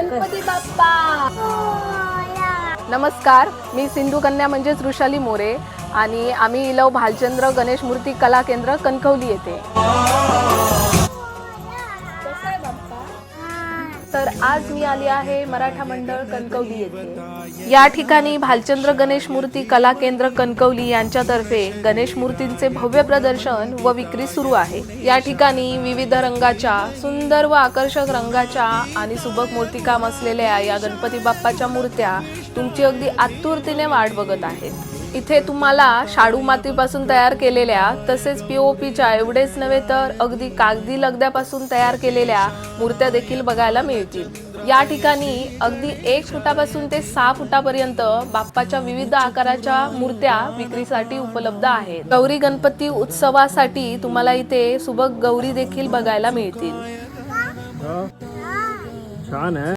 गणपती बाप्पा. नमस्कार, मी सिंधू कन्या म्हणजेच वृषाली मोरे आणि आम्ही इलव भालचंद्र गणेश मूर्ती कला केंद्र कणकवली येथे. तर आज मी आली आहे मराठा मंडळ कणकवली येथे. या ठिकाणी भालचंद्र गणेश मूर्ती कला केंद्र कणकवली यांच्यातर्फे गणेश मूर्तींचे भव्य प्रदर्शन व विक्री सुरू आहे. या ठिकाणी विविध रंगाच्या सुंदर व आकर्षक रंगाच्या आणि सुबक मूर्तिकाम असलेल्या या गणपती बाप्पाच्या मूर्त्या तुमची अगदी आतुरतेने वाट बघत आहेत. इथे तुम्हाला शाडू मातीपासून तयार केलेल्या तसेच पीओपीच्या एवढेच नव्हे तर अगदी कागदी लगद्यापासून तयार केलेल्या मूर्त्या देखील बघायला मिळतील. या ठिकाणी अगदी 1 फुटापासून ते 6 फुटापर्यंत बाप्पाच्या विविध आकाराच्या मूर्त्या विक्रीसाठी उपलब्ध आहेत. गौरी गणपती उत्सवासाठी तुम्हाला इथे सुबक गौरी देखील बघायला मिळतील. छान आहे.